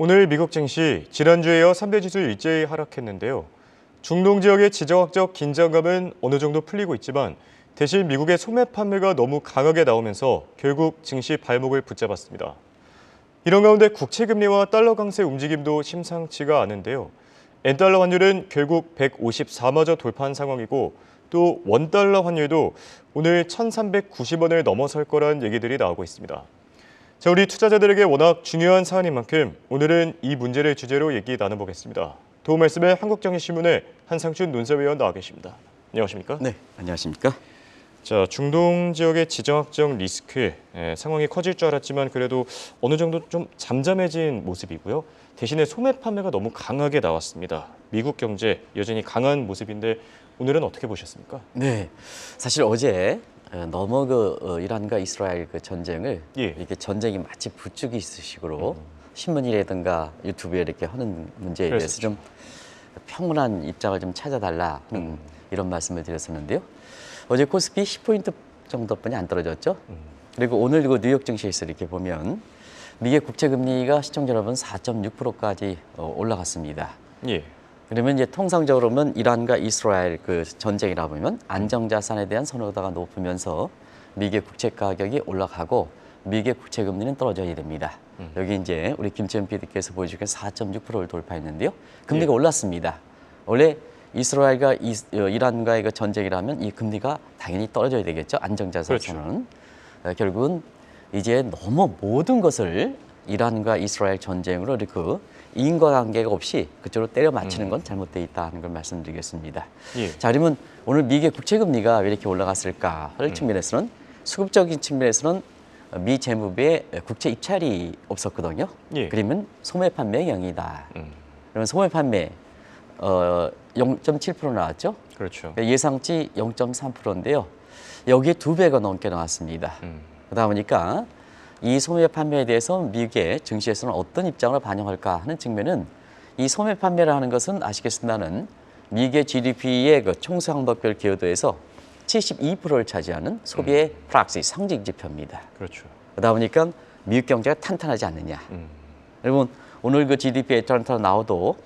오늘 미국 증시 지난주에 이어 3대 지수 일제히 하락했는데요. 중동 지역의 지정학적 긴장감은 어느 정도 풀리고 있지만 대신 미국의 소매 판매가 너무 강하게 나오면서 결국 증시 발목을 붙잡았습니다. 이런 가운데 국채금리와 달러 강세 움직임도 심상치가 않은데요. 엔달러 환율은 결국 154마저 돌파한 상황이고 또 원달러 환율도 오늘 1,390원을 넘어설 거란 얘기들이 나오고 있습니다. 자, 우리 투자자들에게 워낙 중요한 사안인 만큼 오늘은 이 문제를 주제로 얘기 나눠보겠습니다. 도움 말씀에 한국경제신문의 한상준 논설위원 나와 계십니다. 안녕하십니까? 네, 안녕하십니까? 자, 중동 지역의 지정학적 리스크 상황이 커질 줄 알았지만 그래도 어느 정도 좀 잠잠해진 모습이고요. 대신에 소매 판매가 너무 강하게 나왔습니다. 미국 경제 여전히 강한 모습인데 오늘은 어떻게 보셨습니까? 네, 사실 어제 너무 이란과 이스라엘 전쟁을 이렇게 전쟁이 마치 부추기 있으식으로 신문이라든가 유튜브에 이렇게 하는 문제에 대해서 좀 평온한 입장을 좀 찾아달라 하는 이런 말씀을 드렸었는데요. 어제 코스피 10포인트 정도뿐이 안 떨어졌죠. 그리고 오늘 뉴욕 증시에서 이렇게 보면 미국 국채 금리가 시청자 여러분 4.6%까지 올라갔습니다. 예. 그러면 이제 통상적으로는 이란과 이스라엘 전쟁이라 보면 안정자산에 대한 선호도가 높으면서 미국 국채 가격이 올라가고 미국 국채 금리는 떨어져야 됩니다. 여기 이제 우리 김채연 PD께서 보여주신 4.6%를 돌파했는데요. 금리가 올랐습니다. 원래 이스라엘과 이란과의 전쟁이라면 이 금리가 당연히 떨어져야 되겠죠. 안정자산에서는. 그렇죠. 결국은 이제 너무 모든 것을 이란과 이스라엘 전쟁으로 이렇게 인과관계가 없이 그쪽으로 때려 맞추는 건 잘못되어 있다는 걸 말씀드리겠습니다. 예. 자, 그러면 오늘 미국 국채금리가 왜 이렇게 올라갔을까 하는 측면에서는 수급적인 측면에서는 미 재무부의 국채 입찰이 없었거든요. 예. 그러면 소매 판매 0이다. 그러면 소매 판매 0.7% 나왔죠. 그렇죠. 예상치 0.3%인데요. 여기에 2배가 넘게 나왔습니다. 그러다 보니까 이 소매 판매에 대해서 미국의 증시에서는 어떤 입장을 반영할까 하는 측면은 이 소매 판매라는 것은 아시겠습니다는 미국의 GDP의 총상법별 기여도에서 72%를 차지하는 소비의 프락시 상징 지표입니다. 그렇죠. 그러다 보니까 미국 경제가 탄탄하지 않느냐. 여러분 오늘 GDP 애터런트 나와도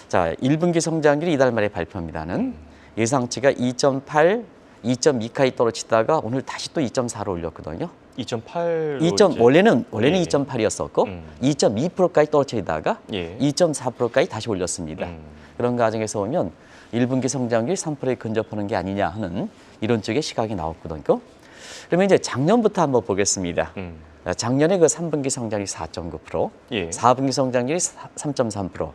자 1분기 성장률이 이달 말에 발표합니다는 예상치가 2.8, 2.2까지 떨어지다가 오늘 다시 또 2.4로 올렸거든요. 2.8로 원래는 예. 2.8이었었고 2.2%까지 떨어지다가 예. 2.4%까지 다시 올렸습니다. 그런 과정에서 보면 1분기 성장률이 3%에 근접하는 게 아니냐 하는 이런 쪽의 시각이 나왔거든요. 그러면 이제 작년부터 한번 보겠습니다. 작년에 3분기 성장률이 4.9%, 예. 4분기 성장률이 3.3%.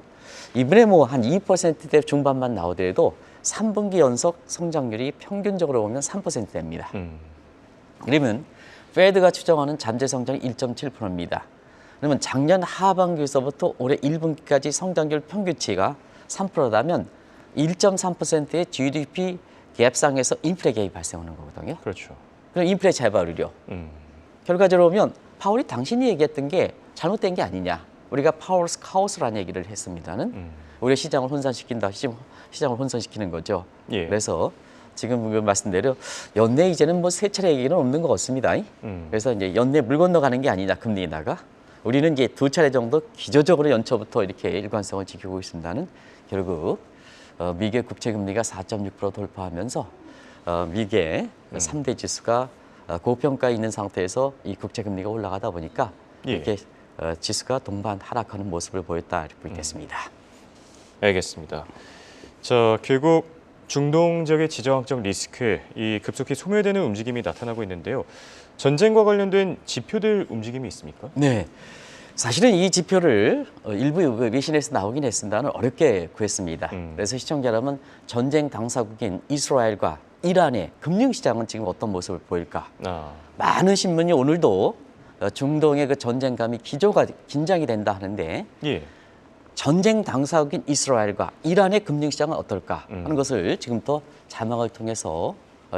이번에 한 2%대 중반만 나오더라도 3분기 연속 성장률이 평균적으로 보면 3%대입니다. 그러면 페드가 추정하는 잠재 성장이 1.7%입니다. 그러면 작년 하반기에서부터 올해 1분기까지 성장률 평균치가 3%라면 1.3%의 GDP 갭상에서 인플레 갭이 발생하는 거거든요. 그렇죠. 그럼 인플레 재발이려. 결과적으로 보면 파월이 당신이 얘기했던 게 잘못된 게 아니냐. 우리가 파월스 카오스라는 얘기를 했습니다는 우리가 시장을 혼선시킨다. 시장을 혼선시키는 거죠. 예. 그래서 지금 말씀대로 연내 이제는 세 차례 얘기는 없는 것 같습니다. 그래서 이제 연내 물 건너가는 게 아니냐 금리에다가 우리는 이제 2차례 정도 기조적으로 연초부터 이렇게 일관성을 지키고 있습니다는 결국 미국의 국채 금리가 4.6% 돌파하면서 미국의 3대 지수가 고평가에 있는 상태에서 이 국채 금리가 올라가다 보니까 예. 이렇게 지수가 동반 하락하는 모습을 보였다 이렇게 보겠습니다. 알겠습니다. 자, 결국 중동 지역의 지정학적 리스크, 이 급속히 소멸되는 움직임이 나타나고 있는데요. 전쟁과 관련된 지표들 움직임이 있습니까? 네, 사실은 이 지표를 일부 외신에서 나오긴 했습니다만 어렵게 구했습니다. 그래서 시청자 여러분, 전쟁 당사국인 이스라엘과 이란의 금융시장은 지금 어떤 모습을 보일까? 많은 신문이 오늘도 중동의 전쟁감이 긴장이 된다 하는데 예. 전쟁 당사국인 이스라엘과 이란의 금융시장은 어떨까 하는 것을 지금부터 자막을 통해서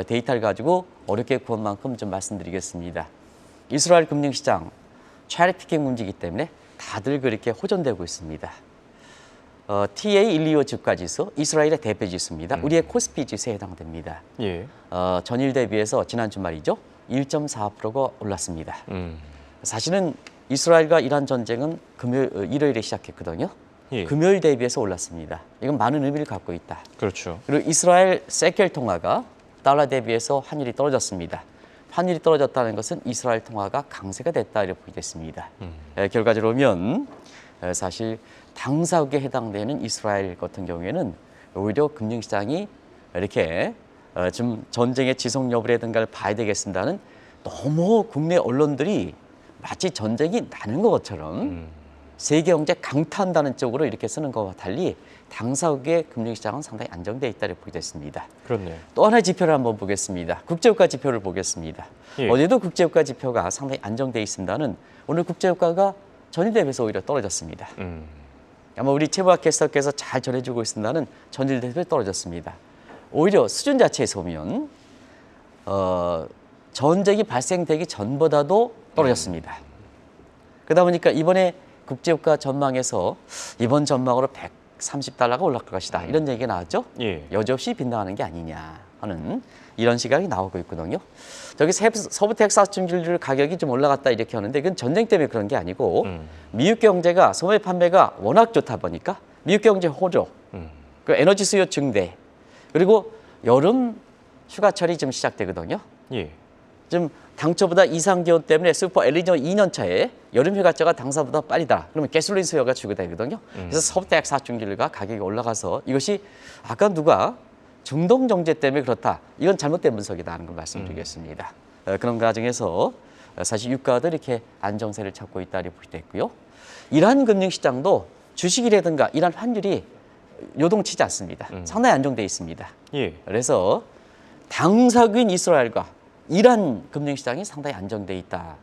데이터를 가지고 어렵게 구한 만큼 좀 말씀드리겠습니다. 이스라엘 금융시장 체리피킹 문제이기 때문에 다들 그렇게 호전되고 있습니다. TA125 주가지수, 이스라엘의 대표 지수입니다. 우리의 코스피 지수에 해당됩니다. 예. 전일 대비해서 지난 주말이죠. 1.4%가 올랐습니다. 사실은 이스라엘과 이란 전쟁은 일요일에 시작했거든요. 예. 금요일 대비해서 올랐습니다. 이건 많은 의미를 갖고 있다. 그렇죠. 그리고 이스라엘 세켈 통화가 달러 대비해서 환율이 떨어졌습니다. 환율이 떨어졌다는 것은 이스라엘 통화가 강세가 됐다 이렇게 보겠습니다. 결과적으로 보면 사실 당사국에 해당되는 이스라엘 같은 경우에는 오히려 금융시장이 이렇게 좀 전쟁의 지속 여부라든가를 봐야 되겠습니다는 너무 국내 언론들이 마치 전쟁이 나는 것처럼 세계 경제 강타한다는 쪽으로 이렇게 쓰는 것과 달리 당사국의 금융시장은 상당히 안정돼 있다 이렇게 보게 됐습니다. 그렇네요. 또 하나의 지표를 한번 보겠습니다. 국제유가 지표를 보겠습니다. 예. 어제도 국제유가 지표가 상당히 안정돼 있습니다는 오늘 국제유가가 전일 대비해서 오히려 떨어졌습니다. 아마 우리 최부학 캐스터께서 잘 전해주고 있습니다는 전일 대비 떨어졌습니다. 오히려 수준 자체에서 보면 전쟁이 발생되기 전보다도 떨어졌습니다. 그러다 보니까 이번에 국제유가 전망에서 이번 전망으로 130달러가 올라갈 것이다. 이런 얘기가 나왔죠. 예. 여지없이 빗나가는 게 아니냐 하는 이런 시각이 나오고 있거든요. 저기 서부 텍사스 중진주 가격이 좀 올라갔다 이렇게 하는데 이건 전쟁 때문에 그런 게 아니고 미국 경제가 소매 판매가 워낙 좋다 보니까 미국 경제 호조, 그 에너지 수요 증대, 그리고 여름 휴가철이 좀 시작되거든요. 예. 좀 당초보다 이상 기온 때문에 슈퍼 엘니뇨 2년 차에 여름 휴가철가 당사보다 빠르다. 그러면 가솔린 수요가 줄어들거든요. 그래서 서부 텍사스 중진주가 가격이 올라가서 이것이 아까 누가 중동 정제 때문에 그렇다. 이건 잘못된 분석이다 하는 걸 말씀드리겠습니다. 그런 과정에서 사실 유가도 이렇게 안정세를 찾고 있다 이렇게 보게 됐고요. 이란 금융시장도 주식이라든가 이란 환율이 요동치지 않습니다. 상당히 안정돼 있습니다. 예. 그래서 당사국인 이스라엘과 이란 금융시장이 상당히 안정돼 있다.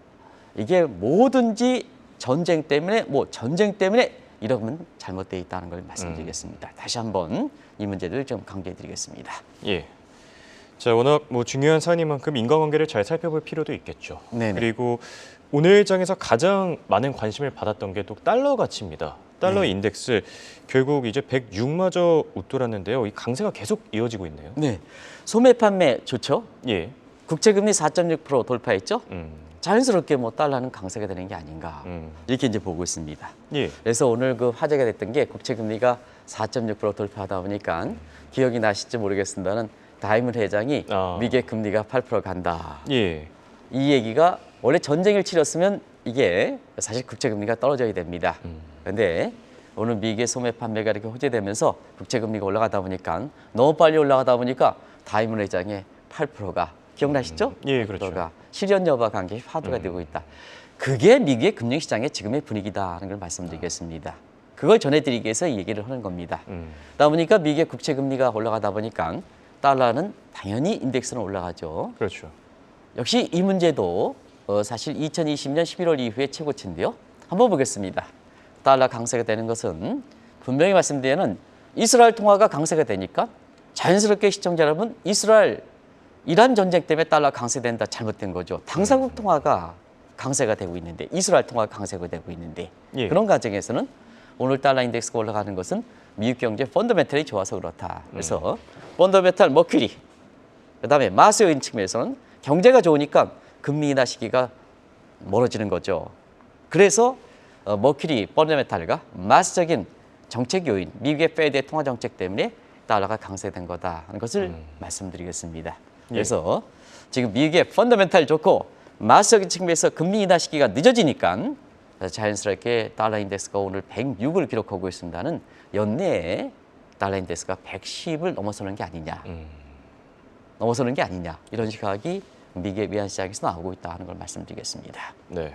이게 뭐든지 전쟁 때문에 이러면 잘못돼 있다는 걸 말씀드리겠습니다. 다시 한번 이 문제들 좀 강조해드리겠습니다. 예. 자, 워낙 중요한 사안이만큼 인과관계를 잘 살펴볼 필요도 있겠죠. 네네. 그리고 오늘 장에서 가장 많은 관심을 받았던 게 또 달러 가치입니다. 달러 인덱스 결국 이제 106마저 웃돌았는데요. 이 강세가 계속 이어지고 있네요. 네, 소매 판매 좋죠. 예. 국채금리 4.6% 돌파했죠. 자연스럽게 달러는 강세가 되는 게 아닌가 이렇게 이제 보고 있습니다. 예. 그래서 오늘 그 화제가 됐던 게 국채금리가 4.6% 돌파하다 보니까 기억이 나실지 모르겠습니다는 다이먼 회장이 미국의 금리가 8% 간다. 예. 이 얘기가 원래 전쟁을 치렀으면 이게 사실 국채금리가 떨어져야 됩니다. 그런데 오늘 미국의 소매 판매가 이렇게 호재되면서 국채금리가 올라가다 보니까 너무 빨리 올라가다 보니까 다이먼 회장의 8%가 기억나시죠? 예, 그렇죠. 8%가 실현 여부와 관계없이 화두가 되고 있다. 그게 미국의 금융시장의 지금의 분위기다라는 걸 말씀드리겠습니다. 그걸 전해드리기 위해서 이 얘기를 하는 겁니다. 그러다 보니까 미국의 국채금리가 올라가다 보니까 달러는 당연히 인덱스는 올라가죠. 그렇죠. 역시 이 문제도 사실 2020년 11월 이후에 최고치인데요. 한번 보겠습니다. 달러 강세가 되는 것은 분명히 말씀드리면 이스라엘 통화가 강세가 되니까 자연스럽게 시청자 여러분 이란 전쟁 때문에 달러 강세된다 잘못된 거죠. 당사국 통화가 강세가 되고 있는데 이스라엘 통화가 강세가 되고 있는데 예. 그런 과정에서는 오늘 달러 인덱스가 올라가는 것은 미국 경제 펀더멘털이 좋아서 그렇다. 그래서 펀더멘털 머큐리 그다음에 마스 요인 측면에서는 경제가 좋으니까 금리 인하 시기가 멀어지는 거죠. 그래서 머큐리 펀더멘털과 마스적인 정책 요인 미국의 페드의 통화 정책 때문에 달러가 강세된 거다 하는 것을 말씀드리겠습니다. 그래서 지금 미국의 펀더멘털 좋고 마스적인 측면에서 금리 인하 시기가 늦어지니까 자연스럽게 달러 인덱스가 오늘 106을 기록하고 있습니다는 연내에 달러 인덱스가 110을 넘어서는 게 아니냐. 넘어서는 게 아니냐. 이런 시각이 미국의 외환 시장에서 나오고 있다 하는 걸 말씀드리겠습니다. 네.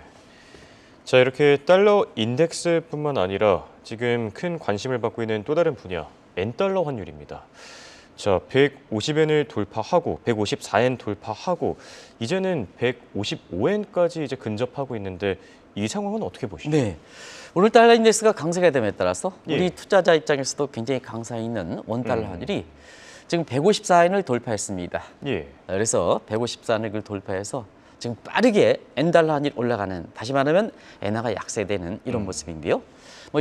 자, 이렇게 달러 인덱스뿐만 아니라 지금 큰 관심을 받고 있는 또 다른 분야, 엔달러 환율입니다. 자, 150엔을 돌파하고 154엔 돌파하고 이제는 155엔까지 이제 근접하고 있는데 이 상황은 어떻게 보시죠? 네. 오늘 달러 인덱스가 강세가 됨에 따라서 우리 예. 투자자 입장에서도 굉장히 강세 있는 원달러 환율이 지금 154엔을 돌파했습니다. 예. 그래서 154엔을 돌파해서 지금 빠르게 엔달러 환율 올라가는, 다시 말하면 엔화가 약세되는 이런 모습인데요.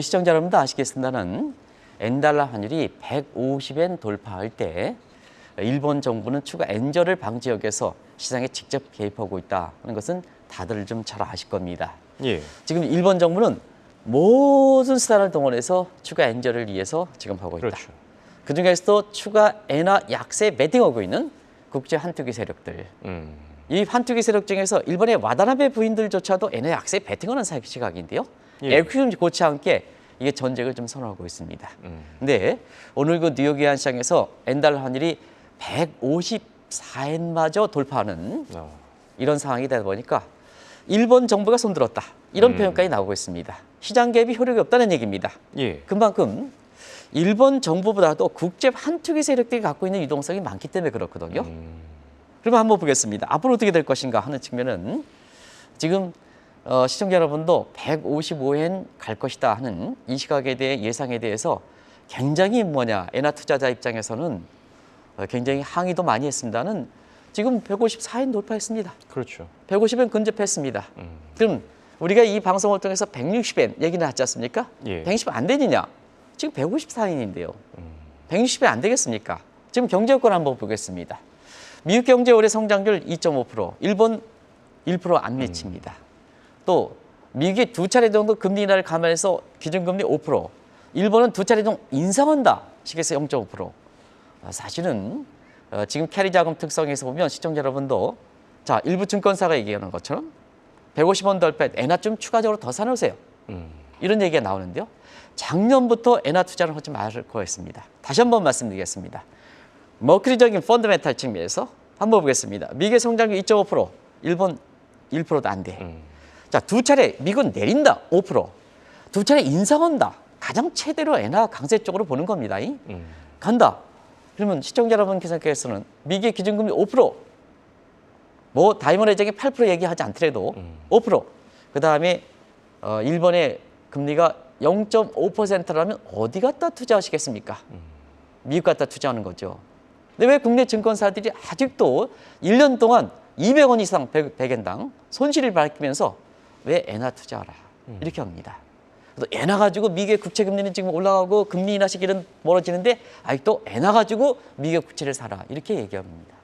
시청자 여러분도 아시겠습니다는 엔달러 환율이 150엔 돌파할 때 일본 정부는 추가 엔저를 방지역에서 시장에 직접 개입하고 있다는 것은 다들 좀 잘 아실 겁니다. 예. 지금 일본 정부는 모든 수단을 동원해서 추가 엔저를 위해서 지금 하고 있다. 그렇죠. 그중에서도 추가 엔화 약세 매딩하고 있는 국제 환투기 세력들. 이 환투기 세력 중에서 일본의 와다나베 부인들조차도 엔화 약세 배팅하는 시각인데요. 예. 애꿎음 고치 않게 이게 전쟁을 좀 선언하고 있습니다. 근데 오늘 그 뉴욕 외환시장에서 엔달러 환율이 154엔마저 돌파하는 이런 상황이 되다 보니까 일본 정부가 손들었다. 이런 표현까지 나오고 있습니다. 시장 개입이 효력이 없다는 얘기입니다. 예. 그만큼 일본 정부보다도 국제 환투기 세력들이 갖고 있는 유동성이 많기 때문에 그렇거든요. 그러면 한번 보겠습니다. 앞으로 어떻게 될 것인가 하는 측면은 지금 시청자 여러분도 155엔 갈 것이다 하는 이 시각에 대해 예상에 대해서 굉장히 엔화 투자자 입장에서는 굉장히 항의도 많이 했습니다는 지금 154엔 돌파했습니다. 그렇죠. 150엔 근접했습니다. 그럼 우리가 이 방송을 통해서 160엔 얘기는 하지 않습니까? 예. 160엔 안 되느냐? 지금 154엔인데요. 160엔 안 되겠습니까? 지금 경제 효과를 한번 보겠습니다. 미국 경제 올해 성장률 2.5%, 일본 1% 안 미칩니다. 또 미국이 두 차례 정도 금리 인하를 감안해서 기준금리 5%, 일본은 두 차례 정도 인상한다. 식에서 0.5%. 사실은 지금 캐리 자금 특성에서 보면 시청자 여러분도 자 일부 증권사가 얘기하는 것처럼 150원 덜 엔화 좀 추가적으로 더 사놓으세요. 이런 얘기가 나오는데요. 작년부터 엔화 투자를 하지 말고 했습니다. 다시 한번 말씀드리겠습니다. 머크리적인 펀더멘탈 측면에서 한번 보겠습니다. 미국의 성장률 2.5%, 일본 1%도 안 돼. 자, 두 차례 미국은 내린다 5%, 두 차례 인상한다. 가장 최대로 엔화 강세 쪽으로 보는 겁니다. 간다. 그러면 시청자 여러분께서는 미국의 기준금리 5%, 뭐 다이먼 회장이 8% 얘기하지 않더라도 5%, 그 다음에 일본의 금리가 0.5%라면 어디 갖다 투자하시겠습니까? 미국 갖다 투자하는 거죠. 근데 왜 국내 증권사들이 아직도 1년 동안 200원 이상 100엔당 손실을 밝히면서 왜 엔화 투자하라 이렇게 합니다. 또 엔화 가지고 미국의 국채 금리는 지금 올라가고 금리 인하 시기는 멀어지는데 아직도 엔화 가지고 미국 국채를 사라 이렇게 얘기합니다.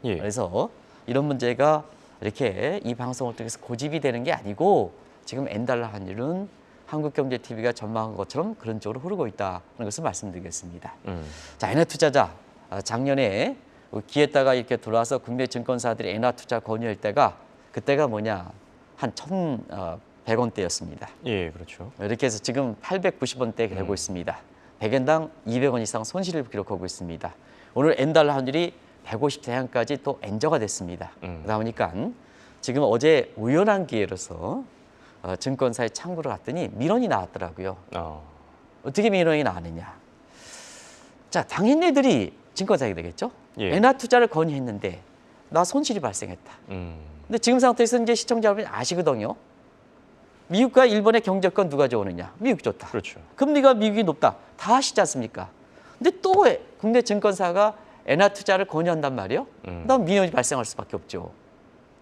예. 그래서 이런 문제가 이렇게 이 방송을 통해서 고집이 되는 게 아니고 지금 엔달러 환율은 한국경제TV가 전망한 것처럼 그런 쪽으로 흐르고 있다는 것을 말씀드리겠습니다. 자, 엔화 투자자 작년에 기회다가 이렇게 들어와서 국내 증권사들이 엔화 투자 권유할 때가 그때가 뭐냐 한 1,100원대였습니다. 예, 그렇죠. 이렇게 해서 지금 890원대 되고 있습니다. 100엔당 200원 이상 손실을 기록하고 있습니다. 오늘 엔달러 환율이 150대항까지 또 엔저가 됐습니다. 그러다 보니까 지금 어제 우연한 기회로서 증권사에 창구를 갔더니 민원이 나왔더라고요. 어떻게 민원이 나왔느냐. 자, 당연히들이 증권사에 되겠죠. 예. 엔화 투자를 건의했는데 나 손실이 발생했다. 근데 지금 상태에서 이제 시청자 여러분이 아시거든요. 미국과 일본의 경제권 누가 좋으느냐? 미국이 좋다. 그렇죠. 금리가 미국이 높다. 다 아시지 않습니까? 근데 또 국내 증권사가 엔화 투자를 권유한단 말이에요. 그다음 민원이 발생할 수밖에 없죠.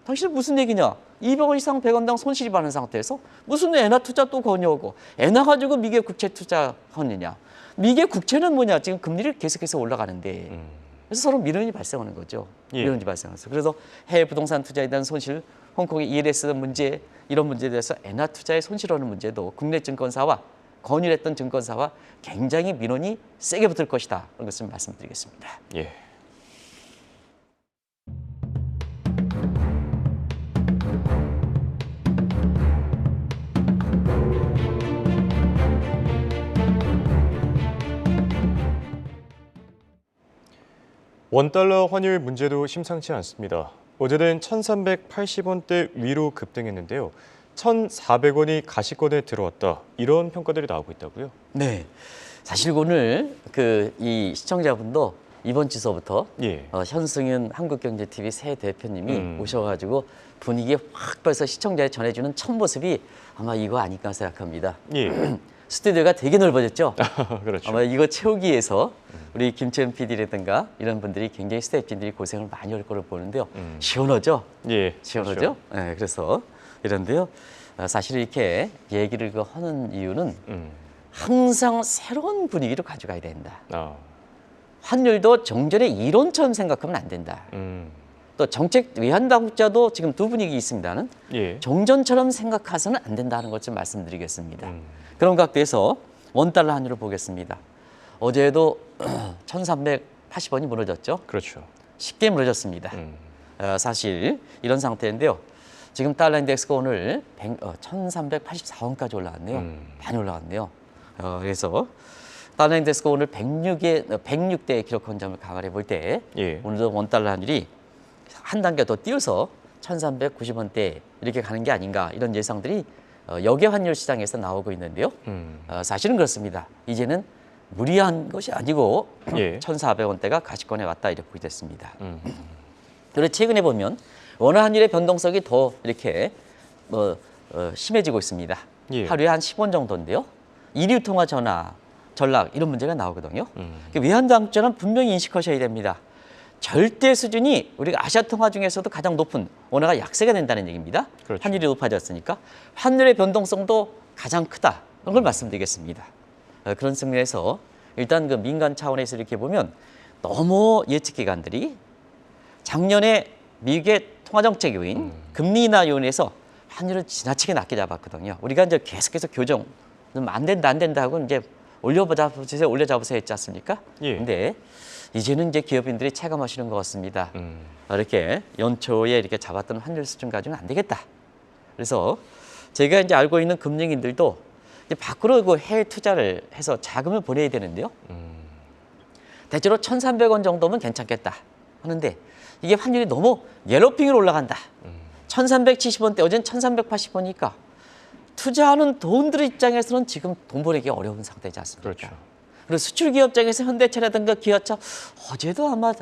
당신은 무슨 얘기냐? 200원 이상 100원당 손실이 많은 상태에서 무슨 엔화 투자 또 권유하고 엔화 가지고 미국 국채 투자하느냐? 미국 국채는 뭐냐? 지금 금리를 계속해서 올라가는데 그래서 서로 민원이 발생하는 거죠. 예. 민원이 발생해서 그래서 해외 부동산 투자에 대한 손실, 홍콩의 ELS 문제 이런 문제에 대해서 엔화 투자에 손실하는 문제도 국내 증권사와 건의를 했던 증권사와 굉장히 민원이 세게 붙을 것이다. 그런 것을 말씀드리겠습니다. 예. 원달러 환율 문제도 심상치 않습니다. 어제는 1,380원대 위로 급등했는데요. 1,400원이 가시권에 들어왔다. 이런 평가들이 나오고 있다고요? 네. 사실 오늘 이 시청자분도 이번 주서부터 예. 현승윤 한국경제TV 새 대표님이 오셔가지고 분위기에 확 벌써 시청자에 전해주는 첫 모습이 아마 이거 아닐까 생각합니다. 예. 스튜디오가 되게 넓어졌죠? 그렇죠. 아마 이거 채우기 위해서 우리 김채연 PD라든가 이런 분들이 굉장히 스태프진들이 고생을 많이 할 거로 보는데요. 시원하죠? 예. 시원하죠? 그렇죠. 네, 그래서 이런데요. 사실 이렇게 얘기를 하는 이유는 항상 새로운 분위기로 가져가야 된다. 환율도 정전의 이론처럼 생각하면 안 된다. 또 정책 외환 당국자도 지금 두 분이 있습니다는 예. 종전처럼 생각해서는 안 된다는 것 좀 말씀드리겠습니다. 그런 각도에서 원달러 환율을 보겠습니다. 어제도 1380원이 무너졌죠. 그렇죠. 쉽게 무너졌습니다. 사실 이런 상태인데요. 지금 달러 인덱스가 오늘 1384원까지 올라왔네요. 많이 올라왔네요. 그래서 달러 인덱스가 오늘 106대 기록한 점을 감안해 볼 때 예. 오늘도 원달러 환율이 한 단계 더 뛰어서 1390원대 이렇게 가는 게 아닌가 이런 예상들이 역외 환율 시장에서 나오고 있는데요. 사실은 그렇습니다. 이제는 무리한 것이 아니고 예. 1,400원대가 가시권에 왔다 이렇게 보게 됐습니다. 그리고 최근에 보면 원화 환율의 변동성이 더 이렇게 심해지고 있습니다. 예. 하루에 한 10원 정도인데요. 이류 통화 전락 이런 문제가 나오거든요. 외환 당국자는 분명히 인식하셔야 됩니다. 절대 수준이 우리가 아시아 통화 중에서도 가장 높은 원화가 약세가 된다는 얘기입니다. 그렇죠. 환율이 높아졌으니까 환율의 변동성도 가장 크다. 그런 걸 말씀드리겠습니다. 그런 측면에서 일단 그 민간 차원에서 이렇게 보면 너무 예측 기관들이 작년에 미국의 통화정책 요인, 금리 인하 요인에서 환율을 지나치게 낮게 잡았거든요. 우리가 이제 계속해서 교정, 안 된다 하고 이제 올려잡으세요 했지 않습니까? 예. 근데 이제는 이제 기업인들이 체감하시는 것 같습니다. 이렇게 연초에 이렇게 잡았던 환율 수준 가지고는 안 되겠다. 그래서 제가 이제 알고 있는 금융인들도 이제 밖으로 그 해외 투자를 해서 자금을 보내야 되는데요. 대체로 1,300원 정도면 괜찮겠다 하는데 이게 환율이 너무 옐로핑으로 올라간다. 1,370원대, 어제는 1,380원이니까 투자하는 돈들 입장에서는 지금 돈 보내기 어려운 상태지 않습니까? 그렇죠. 그리고 수출 기업 입장에서 현대차라든가 기아차 어제도 아마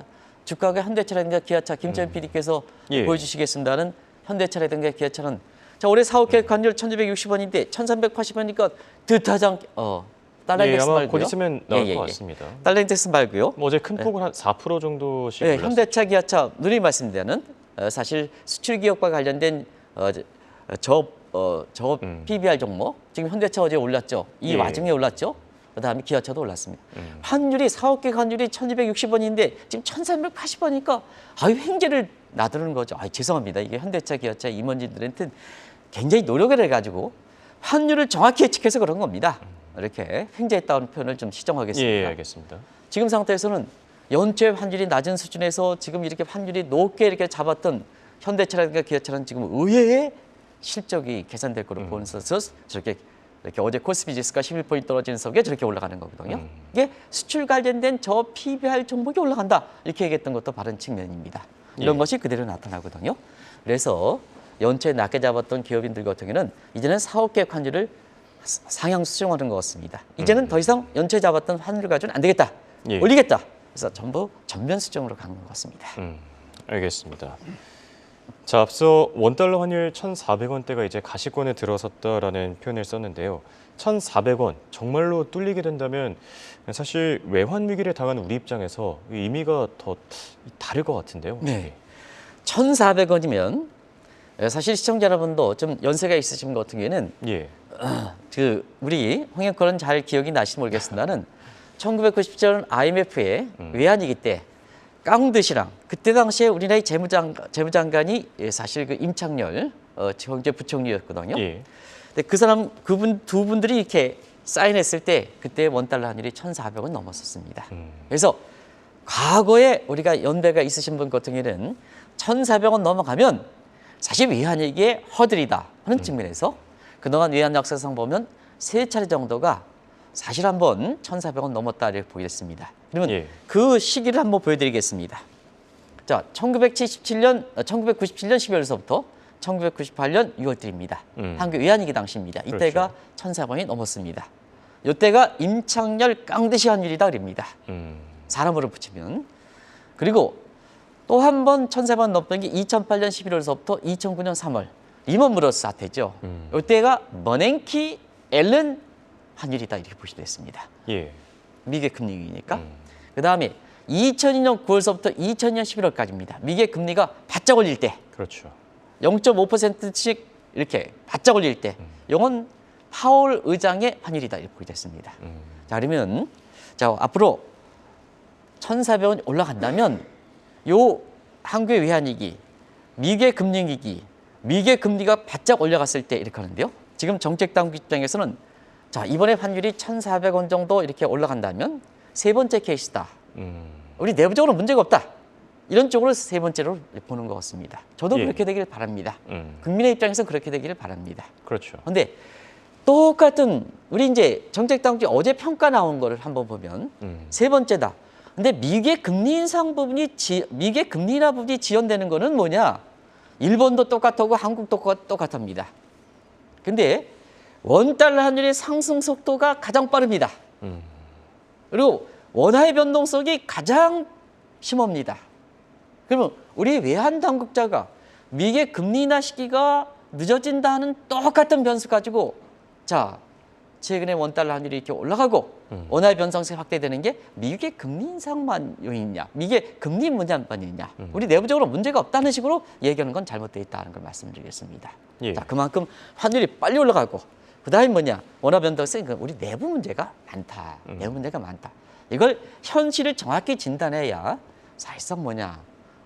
주가가 현대차라든가 기아차 김천 PD께서 예. 보여주시겠습니다는 현대차라든가 기아차는 자 올해 4월 계획 환율 1,260원인데 1,380원이니까 뜻하지 달러 예, 인덱스 아마 말고요. 곧 있으면 나올 것 같습니다. 달러 인덱스 말고요. 뭐 어제 큰 폭은 한 4% 정도씩 네, 올랐어요. 현대차, 기아차 누리 말씀드리는 사실 수출 기업과 관련된 저 PBR 종목 지금 현대차 어제 올랐죠. 이 예. 와중에 올랐죠. 그다음에 기아차도 올랐습니다. 환율이 4억 개 환율이 1,260원인데 지금 1,380원이니까 아유 횡재를 나두는 거죠. 아 죄송합니다. 이게 현대차, 기아차 임원진들한테 굉장히 노력을 해가지고 환율을 정확히 예측해서 그런 겁니다. 이렇게 횡재했다는 표현을 좀 시정하겠습니다. 예, 알겠습니다. 지금 상태에서는 연초에 환율이 낮은 수준에서 지금 이렇게 환율이 높게 이렇게 잡았던 현대차라든가 기아차는 지금 의외의 실적이 개선될 거로 보면서 저렇게 이렇게 어제 코스피 지수가 11포인트 떨어지는 속에 저렇게 올라가는 거거든요. 이게 수출 관련된 저 PBR 종목이 올라간다 이렇게 얘기했던 것도 바른 측면입니다. 이런 예. 것이 그대로 나타나거든요. 그래서 연초에 낮게 잡았던 기업인들 같은 경우는 이제는 사업 계획 환율을 상향 수정하는 것 같습니다. 이제는 더 이상 연초에 잡았던 환율 가지고는 안 되겠다. 예. 올리겠다. 그래서 전부 전면 수정으로 가는 것 같습니다. 알겠습니다. 자, 앞서 원달러 환율 1,400원대가 이제 가시권에 들어섰다라는 표현을 썼는데요. 1,400원 정말로 뚫리게 된다면 사실 외환 위기를 당한 우리 입장에서 의미가 더 다를 것 같은데요. 네. 1,400원이면 사실 시청자 여러분도 좀 연세가 있으신 것 같은 경우에는 예. 우리 홍영권은 잘 기억이 나실지 모르겠습니다는 1997년 IMF의 외환위기 때 깡드시랑 그때 당시에 우리나라의 재무장관이 사실 그 임창열 경제부총리였거든요. 예. 근데 그분 두 분들이 이렇게 사인했을 때 그때 원달러 환율이 1,400원 넘었었습니다. 그래서 과거에 우리가 연배가 있으신 분 같은 경우에는 1,400원 넘어가면 사실 외환위기의 허들이다 하는 측면에서 그동안 외환 역사상 보면 세 차례 정도가 사실 한번 1,400원 넘었다 이렇게 보겠습니다. 그러면 예. 그 시기를 한번 보여드리겠습니다. 자, 1997년 12월서부터 1998년 6월달입니다. 한국 외환위기 당시입니다. 이때가 그렇죠. 1,400원이 넘었습니다. 이때가 임창열 깡드시 환율이다 그럽니다. 사람으로 붙이면. 그리고 또 한 번 1,400원 넘던 게 2008년 11월서부터 2009년 3월 리먼 브러스 사태죠. 이때가 버냉키 앨런 환율이다 이렇게 보시면 됐습니다. 예. 미국의 금리니까. 그다음에 2002년 9월서부터 2002년 11월까지입니다. 미국의 금리가 바짝 올릴 때 그렇죠. 0.5%씩 이렇게 바짝 올릴 때 이건 파월 의장의 환율이다 이렇게 보게 됐습니다. 자 그러면 자 앞으로 1,400원 올라간다면 요 한국의 외환위기, 미국의 금융위기, 미국의 금리가 바짝 올라갔을 때 이렇게 하는데요. 지금 정책당국 입장에서는 자, 이번에 환율이 1,400원 정도 이렇게 올라간다면 세 번째 케이스다. 우리 내부적으로 문제가 없다. 이런 쪽으로 세 번째로 보는 것 같습니다. 저도 예. 그렇게 되기를 바랍니다. 국민의 입장에서 그렇게 되기를 바랍니다. 그렇죠. 그런데 똑같은 우리 이제 정책당국이 어제 평가 나온 거를 한번 보면 세 번째다. 근데 미국의 금리 인상 부분이 미국의 금리 인하 부분이 지연되는 거는 뭐냐? 일본도 똑같고 한국도 똑같습니다. 근데 원달러 환율의 상승 속도가 가장 빠릅니다. 그리고 원화의 변동성이 가장 심합니다. 그러면 우리 외환 당국자가 미국의 금리 인하 시기가 늦어진다는 똑같은 변수 가지고 자, 최근에 원달러 환율이 이렇게 올라가고 원화의 변동성이 확대되는 게 미국의 금리 인상만 요인이냐, 미국의 금리 문제만이냐, 우리 내부적으로 문제가 없다는 식으로 얘기하는 건 잘못되어 있다는 걸 말씀드리겠습니다. 예. 자, 그만큼 환율이 빨리 올라가고 그다음에 뭐냐, 원화 변동성이 우리 내부 문제가 많다. 내부 문제가 많다. 이걸 현실을 정확히 진단해야 사실상 뭐냐,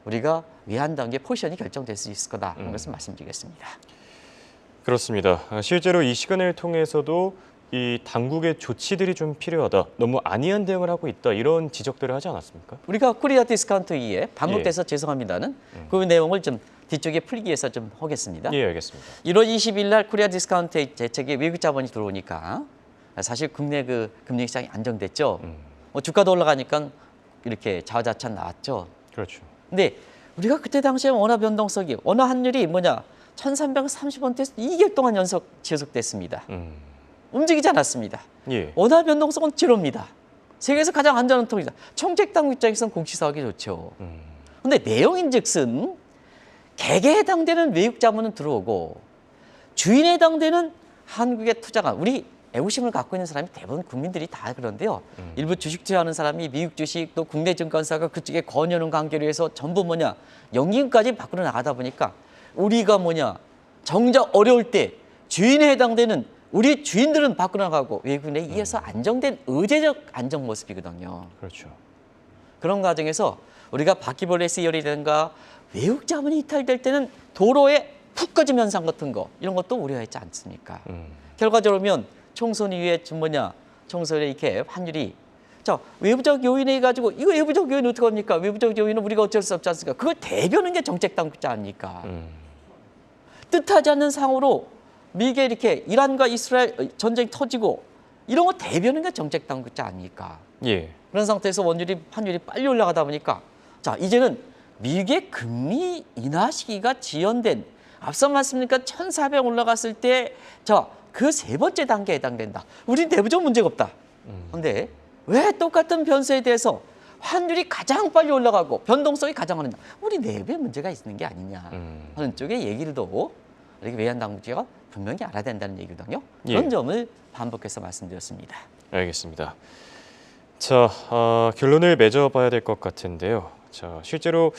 우리가 외환 단계 포지션이 결정될 수 있을 거다 하는 것을 말씀드리겠습니다. 그렇습니다. 실제로 이 시간을 통해서도 이 당국의 조치들이 좀 필요하다. 너무 안이한 대응을 하고 있다. 이런 지적들을 하지 않았습니까? 우리가 코리아 디스카운트 2에 반복돼서 죄송합니다는 그 내용을 좀 뒤쪽에 풀기 위해서 좀 하겠습니다. 예, 알겠습니다. 1월 20일 날 코리아 디스카운트 대책에 외국 자본이 들어오니까 사실 국내 그 금융 시장이 안정됐죠. 뭐 주가도 올라가니까 이렇게 자화자찬 나왔죠. 그렇죠. 근데 우리가 그때 당시에 원화 변동성이 원화 환율이 뭐냐 1,330원대에서 2개월 동안 지속됐습니다. 움직이지 않았습니다. 예. 원화 변동성은 제로입니다. 세계에서 가장 안전한 통이다. 정책당국 입장에서는 공시사하기 좋죠. 그런데 내용인즉슨 개개에 해당되는 외국 자본은 들어오고 주인에 해당되는 한국의 투자가 우리 애국심을 갖고 있는 사람이 대부분 국민들이 다 그런데요. 일부 주식 투자하는 사람이 미국 주식 또 국내 증권사가 그쪽에 권유하는 관계로 해서 전부 뭐냐 연기금까지 밖으로 나가다 보니까 우리가 뭐냐 정작 어려울 때 주인에 해당되는 우리 주인들은 밖으로 나가고 외국인에 의해서 안정된 의제적 안정 모습이거든요. 그렇죠. 그런 과정에서 우리가 바퀴벌레 시열이라든가 외국 자본이 이탈될 때는 도로에 푹 꺼짐 현상 같은 거 이런 것도 우려했지 않습니까? 결과적으로 보면 총선 이후에 좀 뭐냐 총선에 이렇게 환율이 자 외부적 요인에 가지고 이거 외부적 요인 어떻게 합니까? 외부적 요인은 우리가 어쩔 수 없지 않습니까? 그걸 대변하는 게 정책당국자 아닙니까? 뜻하지 않는 상으로 미국에 이렇게 이란과 이스라엘 전쟁이 터지고 이런 거 대변하는 게 정책당국자 아닙니까? 예. 그런 상태에서 환율이 빨리 올라가다 보니까 자 이제는 미국의 금리 인하 시기가 지연된 앞서 말씀드리니까 1,400 올라갔을 때 자 그 세 번째 단계에 해당된다. 우리 내부적 문제가 없다. 그런데 왜 똑같은 변수에 대해서 환율이 가장 빨리 올라가고 변동성이 가장 많으냐? 우리 내부에 문제가 있는 게 아니냐 하는 쪽의 얘기를도 이렇게 외환 당국자가 분명히 알아야 된다는 얘기거든요. 그런 예. 점을 반복해서 말씀드렸습니다. 알겠습니다. 자, 결론을 맺어봐야 될 것 같은데요. 자, 실제로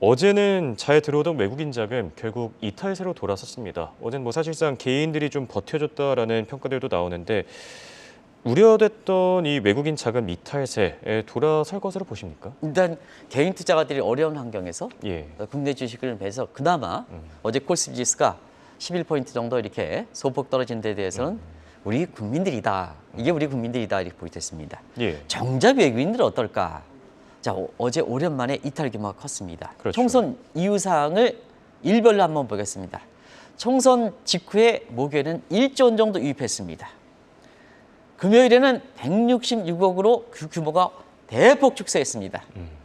어제는 잘 들어오던 외국인 자금 결국 이탈세로 돌아섰습니다. 어제는 뭐 사실상 개인들이 좀 버텨줬다라는 평가들도 나오는데 우려됐던 이 외국인 자금 이탈세에 돌아설 것으로 보십니까? 일단 개인 투자가들이 어려운 환경에서 예. 국내 주식을 매서 그나마 어제 코스피지수가 11포인트 정도 이렇게 소폭 떨어진 데 대해서는 우리 국민들이다. 이게 우리 국민들이다 이렇게 보이겠습니다. 예. 정작 외국인들은 어떨까? 자 어제 오랜만에 이탈 규모가 컸습니다. 그렇죠. 총선 이후 사항을 일별로 한번 보겠습니다. 총선 직후에 목요일은 1조 원 정도 유입했습니다. 금요일에는 166억으로 그 규모가 대폭 축소했습니다.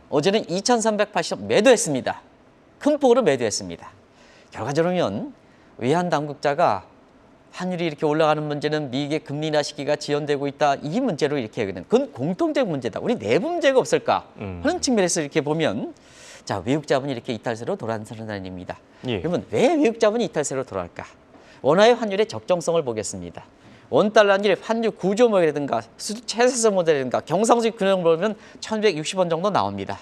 어제는 2,380억 매도했습니다. 큰 폭으로 매도했습니다. 결과적으로 외환 당국자가 환율이 이렇게 올라가는 문제는 미국의 금리 인하 시기가 지연되고 있다. 이 문제로 이렇게 얘기하는 그건 공통적 문제다. 우리 내부 문제가 없을까 하는 측면에서 이렇게 보면 자 외국 자본이 이렇게 이탈세로 돌아서는 입니다. 예. 그러면 왜 외국 자본이 이탈세로 돌아갈까? 원화의 환율의 적정성을 보겠습니다. 원달러 환율의 환율 구조 모델이라든가 최세서 모델이라든가 경상수익 균형을 보면 1,160원 정도 나옵니다.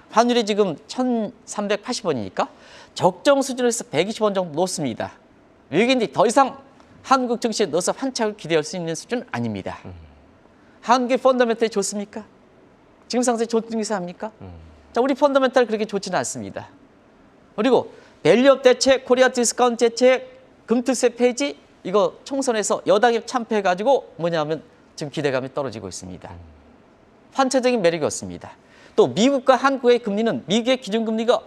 환율이 지금 1,380원이니까 적정 수준에서 120원 정도 높습니다. 외국인들이 더 이상 한국 증시에 넣어서 환착을 기대할 수 있는 수준은 아닙니다. 한국의 펀더멘털이 좋습니까? 지금 상승이 좋은 기사 합니까? 자, 우리 펀더멘탈 그렇게 좋지는 않습니다. 그리고 밸류업 대책, 코리아 디스카운트 대책, 금투세 폐지 이거 총선에서 여당이 참패해가지고 뭐냐면 지금 기대감이 떨어지고 있습니다. 환차적인 매력이 없습니다. 또 미국과 한국의 금리는 미국의 기준금리가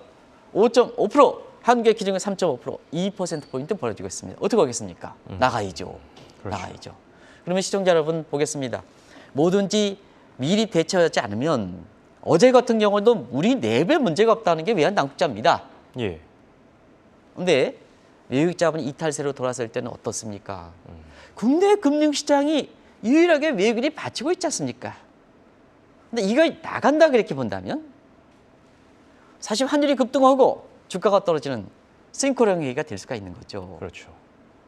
5.5%, 한국의 기준금리 3.5%, 2%포인트 벌어지고 있습니다. 어떻게 하겠습니까? 나가야죠. 그렇죠. 나가야죠. 그러면 시청자 여러분 보겠습니다. 뭐든지 미리 대처하지 않으면 어제 같은 경우도 우리 4배 문제가 없다는 게 외환당국자입니다. 예. 근데 외국 자본이 이탈세로 돌아설 때는 어떻습니까? 국내 금융시장이 유일하게 외국인이 받치고 있지 않습니까? 근데 이거 나간다 그렇게 본다면 사실 환율이 급등하고 주가가 떨어지는 싱크로형 위기가 될 수가 있는 거죠. 그렇죠.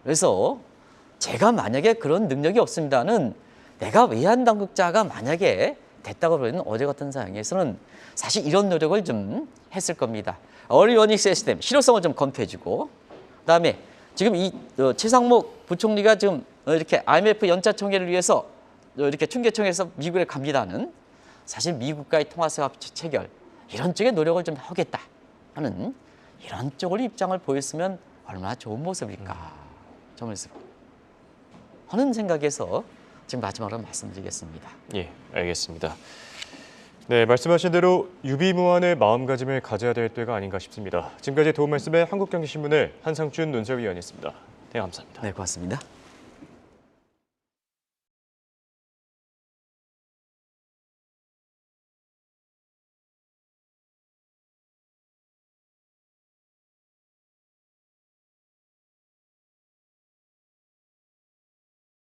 그래서 제가 만약에 그런 능력이 없습니다는 내가 외환당국자가 만약에 됐다고 그러면 어제 같은 상황에서는 사실 이런 노력을 좀 했을 겁니다. 어리 워닝 시스템 실효성을 좀 검토해주고 그다음에 지금 이 최상목 부총리가 지금 이렇게 IMF 연차 총회를 위해서 이렇게 총계청에서 미국에 갑니다는 사실 미국과의 통화수합 체결 이런 쪽에 노력을 좀 하겠다 하는 이런 쪽으로 입장을 보였으면 얼마나 좋은 모습일까 점에서 하는 생각에서 지금 마지막으로 말씀드리겠습니다. 예, 알겠습니다. 네, 말씀하신 대로 유비무환의 마음가짐을 가져야 될 때가 아닌가 싶습니다. 지금까지 도움 말씀의 한국경제신문의 한상준 논설위원이었습니다. 네, 감사합니다. 네, 고맙습니다.